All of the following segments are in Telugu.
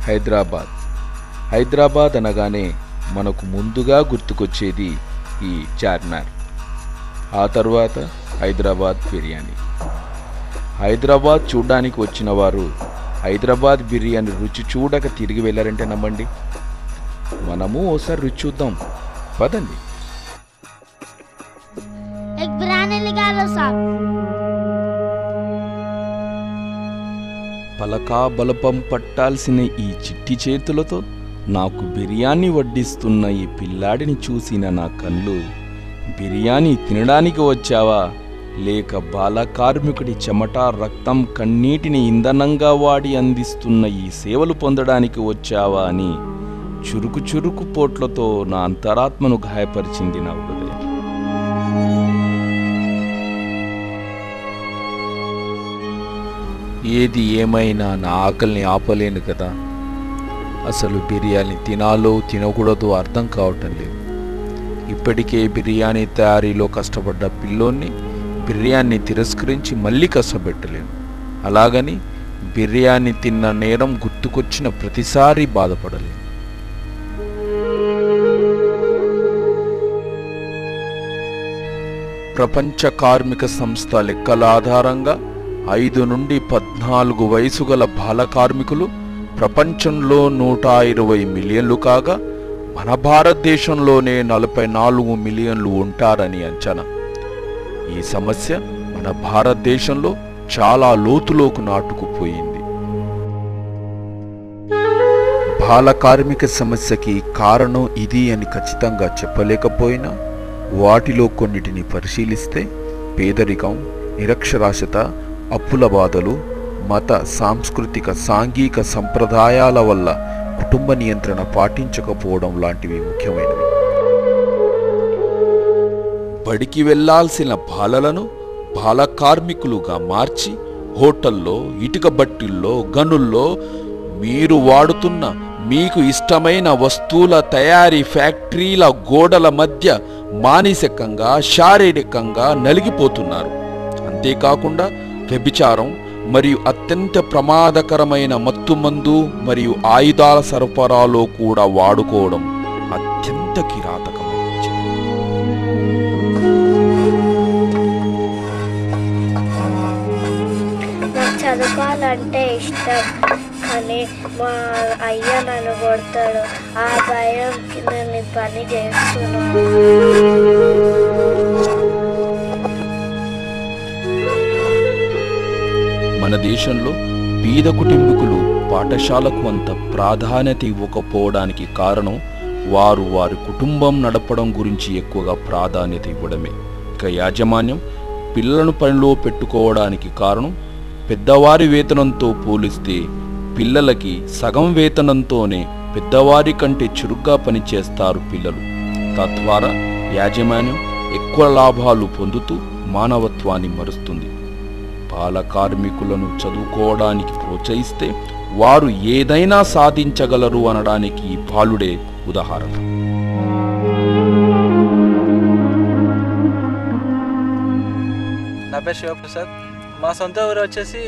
హైదరాబాద్. హైదరాబాద్ అనగానే మనకు ముందుగా గుర్తుకొచ్చేది ఈ చార్మినార్, ఆ తర్వాత హైదరాబాద్ బిర్యానీ. హైదరాబాద్ చూడడానికి వచ్చిన వారు హైదరాబాద్ బిర్యానీ రుచి చూడక తిరిగి వెళ్ళారంటే నమ్మండి. మనము ఓసారి రుచి చూద్దాం పదండి. పలకా బలపం పట్టాల్సిన ఈ చిట్టి చేతులతో నాకు బిర్యానీ వడ్డిస్తున్న ఈ పిల్లాడిని చూసిన నా కళ్ళు, బిర్యానీ తినడానికి వచ్చావా లేక బాల కార్మికుడి చెమట రక్తం కన్నీటిని ఇంధనంగా వాడి అందిస్తున్న ఈ సేవలు పొందడానికి వచ్చావా అని చురుకు చురుకు పోట్లతో నా అంతరాత్మను గాయపరిచింది నా హృదయం. ఏది ఏమైనా నా ఆకలిని ఆపలేను కదా. అసలు బిర్యానీ తినాలో తినకూడదో అర్థం కావటం లేదు. ఇప్పటికే బిర్యానీ తయారీలో కష్టపడ్డ పిల్లోన్ని బిర్యానీ తిరస్కరించి మళ్ళీ కష్టపెట్టలేను. అలాగని బిర్యానీ తిన్న నేరం గుర్తుకొచ్చిన ప్రతిసారి బాధపడలేను. ప్రపంచ కార్మిక సంస్థ లెక్కల ఆధారంగా 5 నుండి 14 వయసు గల బాల కార్మికులు ప్రపంచంలో 120 మిలియన్లు కాగా మన భారతదేశంలోనే 44 మిలియన్లు ఉంటారని అంచనా. ఈ సమస్య మన భారతదేశంలో చాలా లోతులోకి నాటుకుపోయింది. బాల కార్మిక సమస్యకి కారణం ఇది అని ఖచ్చితంగా చెప్పలేకపోయినా వాటిలో కొన్నిటిని పరిశీలిస్తే పేదరికం, నిరక్షరాస్యత, అప్పుల బాధలు, మత, సాంస్కృతిక, సాంఘిక సంప్రదాయాల వల్ల కుటుంబ నియంత్రణ పాటించకపోవడం లాంటివి ముఖ్యమైనవి. బడికి వెళ్లాల్సిన బాలలను బాల కార్మికులుగా మార్చి హోటల్లో, ఇటుక బట్టిల్లో, గనుల్లో మీరు వాడుతున్న మీకు ఇష్టమైన వస్తువుల తయారీ ఫ్యాక్టరీల గోడల మధ్య మానసికంగా, శారీరకంగా నలిగిపోతున్నారు. అంతేకాకుండా వ్యభిచారం మరియు అత్యంత ప్రమాదకరమైన మత్తుమందు మరియు ఆయుధాల సరఫరాలో కూడా వాడుకోవడం అత్యంత కిరాతకమైనది. నాకు చదువుకోవాలంటే ఇష్టం, కానీ మా అయ్య నన్ను కొడతాడు. ఆ భయం నేను పని చేస్తున్నాను. మన దేశంలో పేద కుటుంబీకులు పాఠశాలకు అంత ప్రాధాన్యత ఇవ్వకపోవడానికి కారణం వారు వారి కుటుంబం నడపడం గురించి ఎక్కువగా ప్రాధాన్యత ఇవ్వడమే. ఇక యాజమాన్యం పిల్లలను పనిలో పెట్టుకోవడానికి కారణం పెద్దవారి వేతనంతో పోలిస్తే పిల్లలకి సగం వేతనంతోనే పెద్దవారి కంటే చురుగ్గా పనిచేస్తారు పిల్లలు. తద్వారా యాజమాన్యం ఎక్కువ లాభాలు పొందుతూ మానవత్వాన్ని మరుస్తుంది. బాల కార్మికులను చదువుకోవడానికి ప్రోత్సహిస్తే వారు ఏదైనా సాధించగలరు అనడానికి ఈ బాలుడే ఉదాహరణ. నా పేరు శివప్రసాద్. మా సొంత ఊరు వచ్చేసి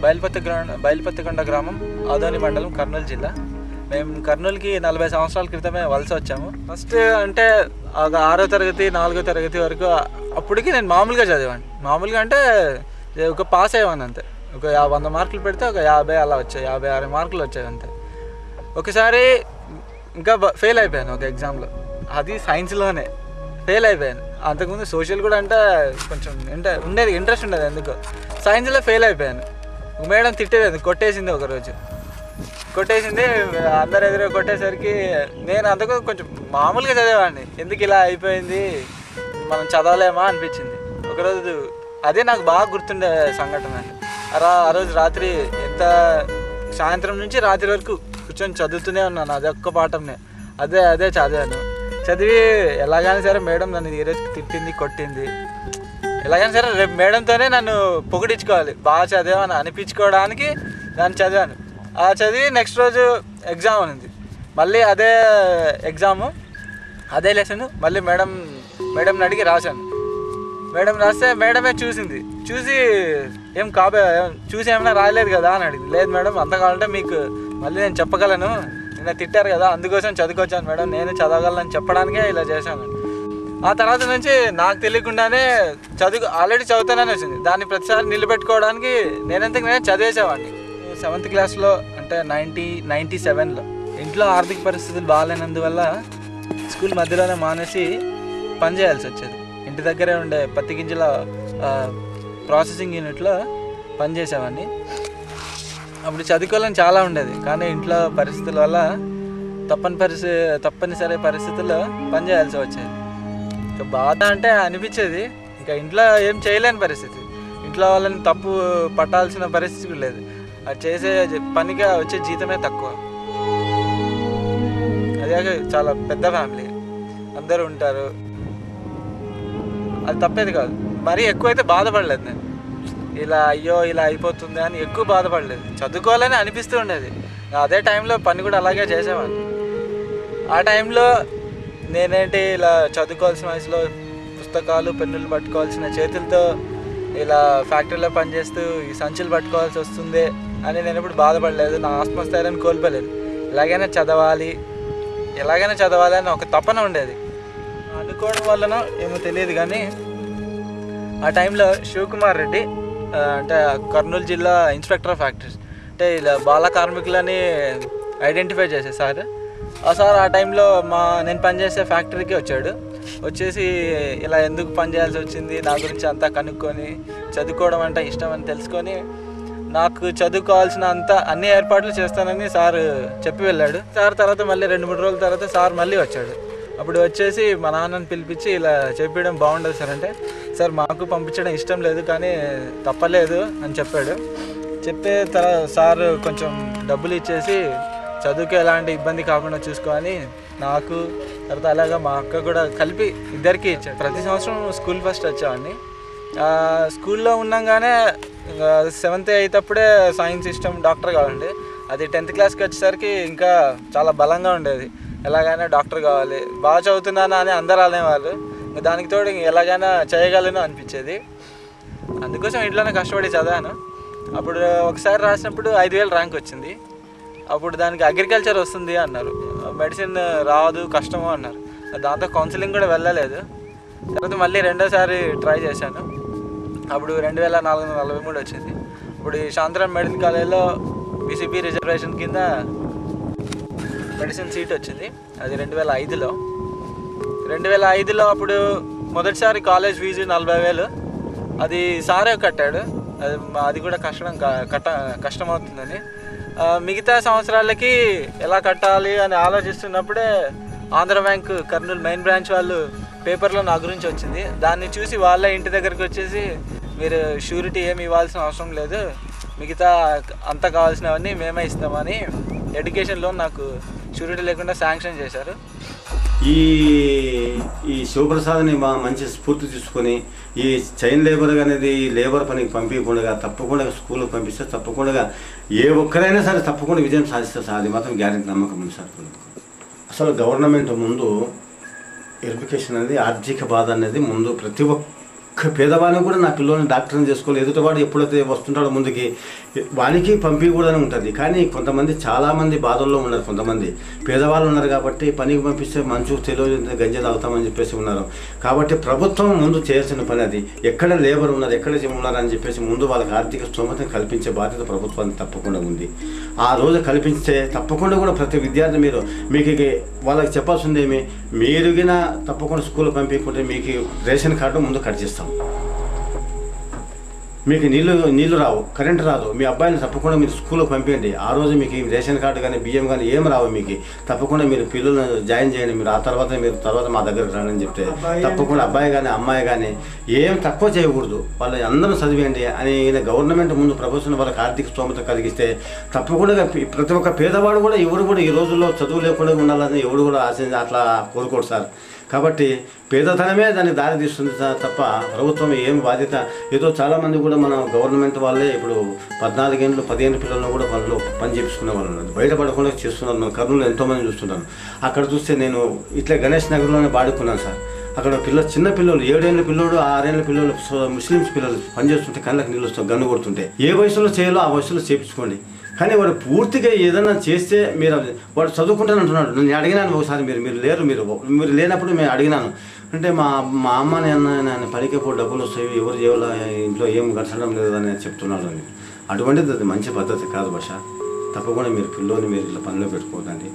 బయలుపత్తికొండ గ్రామం, ఆదోని మండలం, కర్నూలు జిల్లా. మేము కర్నూలుకి 40 సంవత్సరాల క్రితమే వలస వచ్చాము. ఫస్ట్ అంటే 6వ తరగతి 4వ తరగతి వరకు అప్పటికి నేను మామూలుగా చదివాను. మామూలుగా అంటే ఒక పాస్ అయ్యాను అంతే. ఒక 100 మార్కులు పెడితే ఒక 50 అలా వచ్చాయి, 56 మార్కులు వచ్చాయి అంతే. ఒకసారి ఇంకా ఫెయిల్ అయిపోయాను ఒక ఎగ్జామ్లో, అది సైన్స్లోనే ఫెయిల్ అయిపోయాను. అంతకుముందు సోషల్ కూడా అంటే కొంచెం ఉండేది, ఇంట్రెస్ట్ ఉండేది. ఎందుకో సైన్స్లో ఫెయిల్ అయిపోయాను. మేడం తిట్టేది, కొట్టేసింది. ఒకరోజు కొట్టేసింది, అందరు ఎదురు కొట్టేసరికి నేను అంతకు కొంచెం మామూలుగా చదివేవాడిని. ఎందుకు ఇలా అయిపోయింది, మనం చదవలేమా అనిపించింది ఒకరోజు. అదే నాకు బాగా గుర్తుండే సంఘటన. ఆ రోజు రాత్రి సాయంత్రం నుంచి రాత్రి వరకు కూర్చొని చదువుతూనే ఉన్నాను. అదే ఒక్క పాఠంనే అదే చదివాను. చదివి ఎలాగైనా సరే మేడం నన్ను ఈరోజు తిట్టింది, కొట్టింది, ఎలాగైనా సరే రేపు మేడంతోనే నన్ను పొగిడించుకోవాలి, బాగా చదివాను అనిపించుకోవడానికి దాన్ని చదివాను. ఆ చదివి నెక్స్ట్ రోజు ఎగ్జామ్ ఉంది. మళ్ళీ అదే ఎగ్జాము, అదే లెసన్ మళ్ళీ మేడంని అడిగి రాశాను. మేడం రాస్తే మేడమే చూసింది. చూసి చూసి ఏమైనా రాయలేదు కదా అని అడిగింది. లేదు మేడం, అంత కావాలంటే మీకు మళ్ళీ నేను చెప్పగలను, నిన్న తిట్టారు కదా అందుకోసం చదువుకొచ్చాను మేడం, నేను చదవగలను చెప్పడానికే ఇలా చేశాను. ఆ తర్వాత నుంచి నాకు తెలియకుండానే ఆల్రెడీ చదువుతానని వచ్చింది. దాన్ని ప్రతిసారి నిలబెట్టుకోవడానికి నేను చదివేసేవాడిని. 7th క్లాస్లో అంటే 97లో ఇంట్లో ఆర్థిక పరిస్థితులు బాగాలేనందువల్ల స్కూల్ మధ్యలోనే మానేసి పని చేయాల్సి వచ్చేది. ఇంటి దగ్గరే ఉండే పత్తి గింజల ప్రాసెసింగ్ యూనిట్లో పనిచేసేవాడిని. అప్పుడు చదువుకోవాలని చాలా ఉండేది, కానీ ఇంట్లో పరిస్థితుల వల్ల తప్పనిసరి పరిస్థితుల్లో పని చేయాల్సి వచ్చేది. ఇంకా బాధ అంటే అనిపించేది, ఇంకా ఇంట్లో ఏం చేయలేని పరిస్థితి, ఇంట్లో వాళ్ళని తప్పు పట్టాల్సిన పరిస్థితి లేదు. అది చేసే పనిగా వచ్చే జీతమే తక్కువ. అదే చాలా పెద్ద ఫ్యామిలీ, అందరూ ఉంటారు, అది తప్పేది కాదు. మరీ ఎక్కువైతే బాధపడలేదు నేను, ఇలా అయ్యో ఇలా అయిపోతుంది అని ఎక్కువ బాధపడలేదు. చదువుకోవాలని అనిపిస్తూ ఉండేది. అదే టైంలో పని కూడా అలాగే చేసేవాడిని. ఆ టైంలో నేనేంటి ఇలా చదువుకోవాల్సిన వయసులో పుస్తకాలు పెన్నులు పట్టుకోవాల్సిన చేతులతో ఇలా ఫ్యాక్టరీలో పనిచేస్తూ ఈ సంచులు పట్టుకోవాల్సి వస్తుంది అని నేను ఎప్పుడు బాధపడలేదు. నా ఆత్మస్థైర్యాన్ని కోల్పోలేదు. ఎలాగైనా చదవాలి అని ఒక తపన ఉండేది. అనుకోవడం వల్లనో ఏమో తెలియదు, కానీ ఆ టైంలో శివకుమార్ రెడ్డి అంటే కర్నూలు జిల్లా ఇన్స్పెక్టర్ ఆఫ్ ఫ్యాక్టరీస్, అంటే ఇలా బాల కార్మికులని ఐడెంటిఫై చేసే సార్. ఆ సార్ ఆ టైంలో నేను పనిచేసే ఫ్యాక్టరీకి వచ్చేసి ఇలా ఎందుకు పనిచేయాల్సి వచ్చింది నా గురించి అంతా కనుక్కొని, చదువుకోవడం అంటే ఇష్టం అని తెలుసుకొని నాకు చదువుకోవాల్సిన అన్ని ఏర్పాట్లు చేస్తానని సార్ చెప్పి వెళ్ళాడు. సార్ తర్వాత మళ్ళీ 2-3 రోజుల తర్వాత సార్ మళ్ళీ వచ్చాడు. అప్పుడు వచ్చేసి మా నాన్నని పిలిపించి ఇలా చెప్పడం బాగుండదు సార్ అంటే, సార్ మాకు పంపించడం ఇష్టం లేదు కానీ తప్పలేదు అని చెప్పాడు. చెప్పే తర్వాత సార్ కొంచెం డబ్బులు ఇచ్చేసి చదువుకి ఎలాంటి ఇబ్బంది కాకుండా చూసుకోని నాకు తర్వాత అలాగా మా అక్క కూడా కలిపి ఇద్దరికి ఇచ్చాడు. ప్రతి సంవత్సరం స్కూల్ ఫస్ట్ వచ్చేవాడిని. స్కూల్లో ఉన్నాగానే 7th 8th అప్పుడే సైన్స్ ఇష్టం, డాక్టర్ కావాలండి. అది 10th క్లాస్కి వచ్చేసరికి ఇంకా చాలా బలంగా ఉండేది. ఎలాగైనా డాక్టర్ కావాలి, బాగా చదువుతున్నానా అని అందరూ అనేవాళ్ళు. దానికి తోడు ఎలాగైనా చేయగలను అనిపించేది. అందుకోసం ఇంట్లోనే కష్టపడి చదివాను. అప్పుడు ఒకసారి రాసినప్పుడు 5000 ర్యాంక్ వచ్చింది. అప్పుడు దానికి అగ్రికల్చర్ వస్తుంది అన్నారు, మెడిసిన్ రాదు కష్టము అన్నారు. దాంతో కౌన్సిలింగ్ కూడా వెళ్ళలేదు. తర్వాత మళ్ళీ రెండోసారి ట్రై చేశాను. అప్పుడు 2443 వచ్చింది. ఇప్పుడు ఈ శాంతరాం మెడికల్ కాలేజ్లో బీసీపీ రిజర్వేషన్ కింద మెడిసిన్ సీట్ వచ్చింది. అది 2005లో. 2005లో అప్పుడు మొదటిసారి కాలేజ్ ఫీజు 40,000 అది సారే కట్టాడు. అది కూడా కష్టమవుతుందని. మిగతా సంవత్సరాలకి ఎలా కట్టాలి అని ఆలోచిస్తున్నప్పుడే Andhra bank Kurnool main branch వాళ్ళు పేపర్లో నా గురించి వచ్చింది. దాన్ని చూసి వాళ్ళ ఇంటి దగ్గరికి వచ్చేసి మీరు షూరిటీ ఏమి ఇవ్వాల్సిన అవసరం లేదు, మిగతా అంతా కావాల్సినవన్నీ మేమే ఇస్తామని ఎడ్యుకేషన్ లోన్ నాకు షూరిటీ లేకుండా శాంక్షన్ చేశారు. ఈ శివప్రసాద్ని మంచి స్ఫూర్తి తీసుకొని ఈ చైన్ లేబర్ అనేది లేబర్ పనికి పంపించకుండా తప్పకుండా స్కూల్కి పంపిస్తే తప్పకుండా ఏ ఒక్కరైనా సరే తప్పకుండా విజయం సాధిస్తారు సార్. అది మాత్రం గ్యారెంటీ నమ్మకం ఉంది సార్. అసలు గవర్నమెంట్ ముందు ఎడ్యుకేషన్ అనేది ఆర్థిక బాధ అనేది ముందు ప్రతి ఒక్క పేదవాడిని కూడా నా పిల్లల్ని డాక్టర్ని చేసుకోవాలి, ఎదుటివాడు ఎప్పుడైతే వస్తుంటాడో ముందుకి వానికి పంపించకూడదని ఉంటుంది. కానీ కొంతమంది చాలామంది బాధల్లో ఉన్నారు. కొంతమంది పేదవాళ్ళు ఉన్నారు కాబట్టి పనికి పంపిస్తే మంచు తెలియదు గంజి తాగుతామని చెప్పేసి ఉన్నారు. కాబట్టి ప్రభుత్వం ముందు చేయాల్సిన పని అది. ఎక్కడ లేబర్ ఉన్నారు, ఎక్కడ ఉన్నారని చెప్పేసి ముందు వాళ్ళకి ఆర్థిక స్తోమతను కల్పించే బాధ్యత ప్రభుత్వానికి తప్పకుండా ఉంది. ఆ రోజు కల్పిస్తే తప్పకుండా కూడా ప్రతి విద్యార్థి మీకు వాళ్ళకి చెప్పాల్సింది ఏమి, మీరుగిన తప్పకుండా స్కూల్ పంపించుకుంటే మీకు రేషన్ కార్డు ముందు కట్ చేస్తాం. మీకు నీళ్ళు రావు, కరెంట్ రాదు, మీ అబ్బాయిని తప్పకుండా మీరు స్కూల్కి పంపించండి. ఆ రోజు మీకు రేషన్ కార్డు కానీ బియ్యం కానీ ఏం రావు మీకు, తప్పకుండా మీరు పిల్లలను జాయిన్ చేయండి. మీరు ఆ తర్వాత మా దగ్గరకు రాని చెప్తే తప్పకుండా అబ్బాయి కానీ అమ్మాయి కానీ ఏం తక్కువ చేయకూడదు, వాళ్ళు అందరూ చదివేయండి అని గవర్నమెంట్ ముందు ప్రభుత్వం వాళ్ళకి ఆర్థిక స్తోమత కలిగిస్తే తప్పకుండా ప్రతి ఒక్క పేదవాడు కూడా ఎవరు కూడా ఈ రోజుల్లో చదువు లేకుండా ఉండాలని ఎవడు కూడా అట్లా కోరుకోడు సార్. కాబట్టి పేదతనమే దాన్ని దారి తీస్తుంది తప్ప ప్రభుత్వం ఏం బాధ్యత. ఏదో చాలామంది కూడా మన గవర్నమెంట్ వాళ్ళే ఇప్పుడు 14 ఏళ్ళు 15 పిల్లలను కూడా వాళ్ళు పని చేపించుకునే వాళ్ళు ఉన్నారు, బయటపడకుండా చేస్తున్నారు. మన కర్నూలు ఎంతోమంది చూస్తున్నాను. అక్కడ చూస్తే నేను ఇట్లా గణేష్ నగర్లోనే బాడుకున్నాను సార్. అక్కడ చిన్న పిల్లలు 7 ఏళ్ళ పిల్లలు 6 ఏళ్ళ పిల్లలు ముస్లిమ్స్ పిల్లలు పనిచేస్తుంటే కళ్ళకి నీళ్ళు వస్తాయి, గన్ను కొడుతుంటే ఏ వయసులో చేయాలో ఆ వయసులో చేయించుకోండి. కానీ వాడు పూర్తిగా ఏదైనా చేస్తే మీరు వాడు చదువుకుంటాను అంటున్నాడు. నేను అడిగినాను ఒకసారి, మీరు లేరు, మీరు లేనప్పుడు మేము అడిగినాను. అంటే మా అమ్మ నేను పనికి ఎప్పుడు డబ్బులు వస్తాయి, ఎవరు చేయాలో ఇంట్లో ఏం గడచడం లేదు అని చెప్తున్నాడు అని. అటువంటిది అది మంచి పద్ధతి కాదు భాష. తప్పకుండా మీరు పిల్లోని మీరు ఇట్లా పనిలో పెట్టుకోవద్దండి.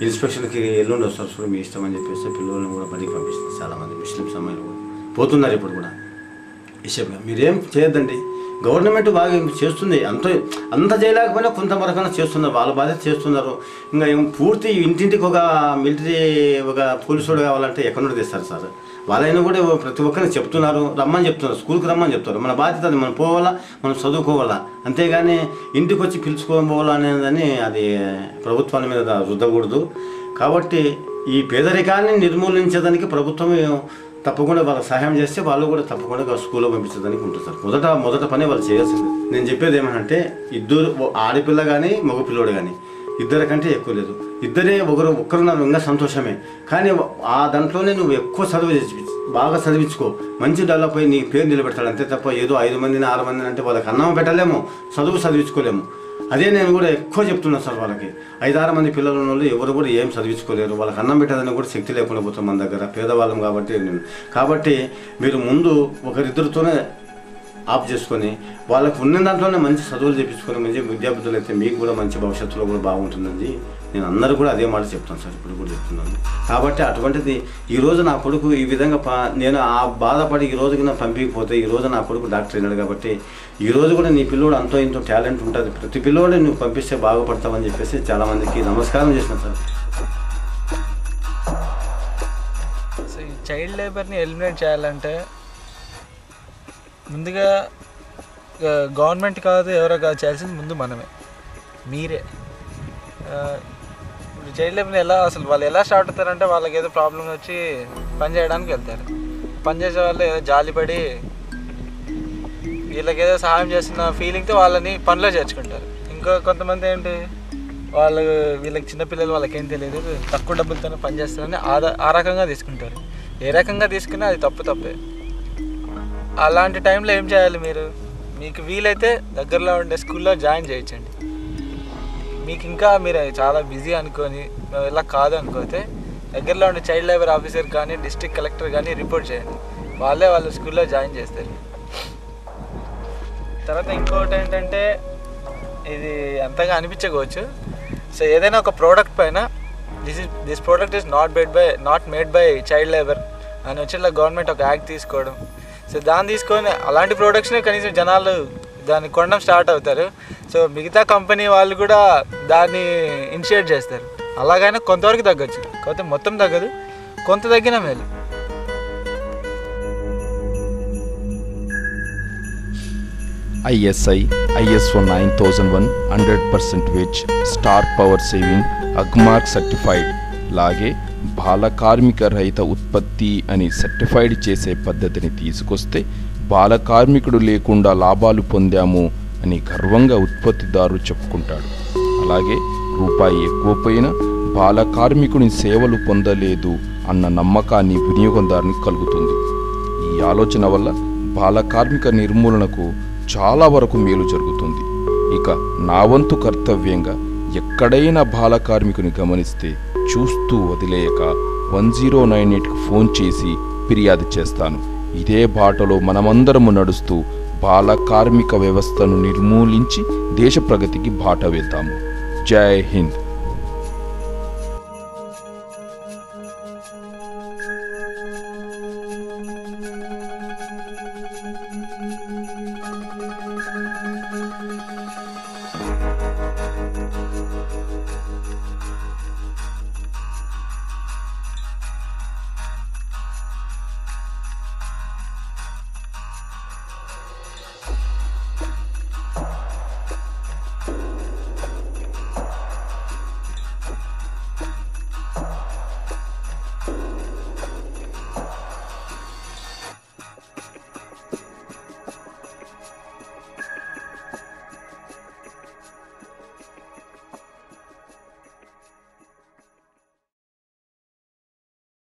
ఇన్స్పెక్షన్కి ఎల్లుండి వస్తారు చూడు, మీ ఇష్టం అని చెప్పేసి పిల్లల్ని కూడా పనికి పంపిస్తారు. చాలామంది ముస్లిమ్స్ అమ్మాయిలు కూడా పోతున్నారు ఇప్పుడు కూడా. విషయంగా మీరేం చేయొద్దండి. గవర్నమెంట్ బాగా చేస్తుంది, అంత చేయలేకపోయినా కొంతవరకైనా చేస్తున్నారు, వాళ్ళ బాధ్యత చేస్తున్నారు. ఇంకా పూర్తి ఇంటింటికి ఒక మిలిటరీ ఒక పోలీసుడు కావాలంటే ఎక్కడ నుండి తెస్తారు సార్? వాళ్ళైనా కూడా ప్రతి ఒక్కరికి చెప్తున్నారు, రమ్మని చెప్తున్నారు, స్కూల్కి రమ్మని చెప్తారు. మన బాధ్యత అది, మనం పోవాలా, మనం చదువుకోవాలా. అంతేగాని ఇంటికి వచ్చి పిలుచుకోవాలా అనేదని అది ప్రభుత్వాల మీద రుద్దకూడదు. కాబట్టి ఈ పేదరికాన్ని నిర్మూలించడానికి ప్రభుత్వం తప్పకుండా వాళ్ళకి సహాయం చేస్తే వాళ్ళు కూడా తప్పకుండా స్కూల్లో పంపించడానికి ఉంటుంది సార్. మొదట పని వాళ్ళు చేయాల్సింది. నేను చెప్పేది ఏమంటే, ఇద్దరు ఆడపిల్ల కానీ మగపిల్లోడు కానీ ఇద్దరికంటే ఎక్కువ లేదు. ఇద్దరే ఒక్కరున్నారు, ఇంకా సంతోషమే. కానీ ఆ దాంట్లోనే నువ్వు ఎక్కువ బాగా చదివించుకో, మంచి డెవలప్ అయ్యి నీ పేరు నిలబెడతాడు. అంతే తప్ప ఏదో 5 మందిని 6 మందిని అంటే వాళ్ళకి అన్నం పెట్టలేము, చదివించుకోలేము. అదే నేను కూడా ఎక్కువ చెప్తున్నాను సార్. వాళ్ళకి 5-6 మంది పిల్లలు ఉన్న వాళ్ళు ఎవరు కూడా ఏం చదివించుకోలేరు. వాళ్ళకి అన్నం పెట్టదని కూడా శక్తి లేకుండా పోతాం మన దగ్గర, పేదవాళ్ళం కాబట్టి మీరు ముందు ఒకరిద్దరితోనే ఆఫ్ చేసుకొని వాళ్ళకు ఉన్న దాంట్లోనే మంచి చదువులు చేయించుకొని మంచి విద్యాబుద్ధులు అయితే మీకు కూడా మంచి భవిష్యత్తులో కూడా బాగుంటుందని నేను అందరూ కూడా అదే మాట చెప్తాను సార్, ఇప్పుడు కూడా చెప్తున్నాను. కాబట్టి అటువంటిది ఈరోజు నా కొడుకు ఈ విధంగా నేను ఆ బాధపడి ఈ రోజుకి నా పంపించకపోతే ఈరోజు నా కొడుకు డాక్టర్ అయినాడు. కాబట్టి ఈరోజు కూడా నీ పిల్లోడు అంతో ఇంతో టాలెంట్ ఉంటుంది, ప్రతి పిల్లోడు నువ్వు పంపిస్తే బాగుపడతావని చెప్పేసి చాలామందికి నమస్కారం చేసిన సార్. సో ఈ చైల్డ్ లేబర్ని ఎలిమినేట్ చేయాలంటే ముందుగా గవర్నమెంట్ కాదు, ఎవరో కాదు, చేయాల్సింది ముందు మనమే, మీరే. ఇప్పుడు చైల్డ్ లేబర్ని వాళ్ళు ఎలా స్టార్ట్ అవుతారంటే, వాళ్ళకి ఏదో ప్రాబ్లం వచ్చి పని చేయడానికి వెళ్తారు. పని చేసే వాళ్ళు ఏదో జాలిపడి వీళ్ళకి ఏదో సహాయం చేస్తున్న ఫీలింగ్తో వాళ్ళని పనిలో చేర్చుకుంటారు. ఇంకా కొంతమంది ఏంటి, వీళ్ళకి చిన్నపిల్లలు, వాళ్ళకేం తెలియదు, తక్కువ డబ్బులతోనే పని చేస్తారని ఆ రకంగా తీసుకుంటారు. ఏ రకంగా తీసుకున్నా అది తప్పే. అలాంటి టైంలో ఏం చేయాలి, మీకు వీలైతే దగ్గరలో ఉండే స్కూల్లో జాయిన్ చేయించండి. మీకు ఇంకా మీరు చాలా బిజీ అనుకొని ఇలా కాదు అనుకోతే దగ్గరలో ఉండే చైల్డ్ లేబర్ ఆఫీసర్ కానీ డిస్ట్రిక్ట్ కలెక్టర్ కానీ రిపోర్ట్ చేయండి, వాళ్ళ స్కూల్లో జాయిన్ చేస్తారు. తర్వాత ఇంకోటి ఏంటంటే, ఇది అంతగా అనిపించకపోవచ్చు, సో ఏదైనా ఒక ప్రోడక్ట్ పైన this product is not made by child labour అని వచ్చేలా గవర్నమెంట్ ఒక యాక్ట్ తీసుకోవడం. సో దాన్ని తీసుకొని అలాంటి ప్రోడక్ట్స్నే కనీసం జనాలు దాన్ని కొనడం స్టార్ట్ అవుతారు. సో మిగతా కంపెనీ వాళ్ళు కూడా దాన్ని ఇనిషియేట్ చేస్తారు. అలాగైనా కొంతవరకు తగ్గచ్చు, కాకపోతే మొత్తం తగ్గదు, కొంత తగ్గిన మేలు. ISI ISO 9001 100% veg, star power saving, Agmark certified. లాగే బాల కార్మిక రహిత ఉత్పత్తి అని సర్టిఫైడ్ చేసే పద్ధతిని తీసుకొస్తే బాల కార్మికుడు లేకుండా లాభాలు పొందాము అని గర్వంగా ఉత్పత్తిదారు చెప్పుకుంటాడు. అలాగే రూపాయి ఎక్కువ పోయినా బాల కార్మికుని సేవలు పొందలేదు అన్న నమ్మకాన్ని వినియోగదారునికి కలుగుతుంది. ఈ ఆలోచన వల్ల బాల కార్మిక నిర్మూలనకు చాలా వరకు మేలు జరుగుతుంది. ఇక నా వంతు కర్తవ్యంగా ఎక్కడైనా బాల కార్మికుని గమనిస్తే చూస్తూ వదిలేయక 1098కి ఫోన్ చేసి ఫిర్యాదు చేస్తాను. ఇదే బాటలో మనమందరము నడుస్తూ బాల కార్మిక వ్యవస్థను నిర్మూలించి దేశ ప్రగతికి బాట వేద్దాము. జై హింద్.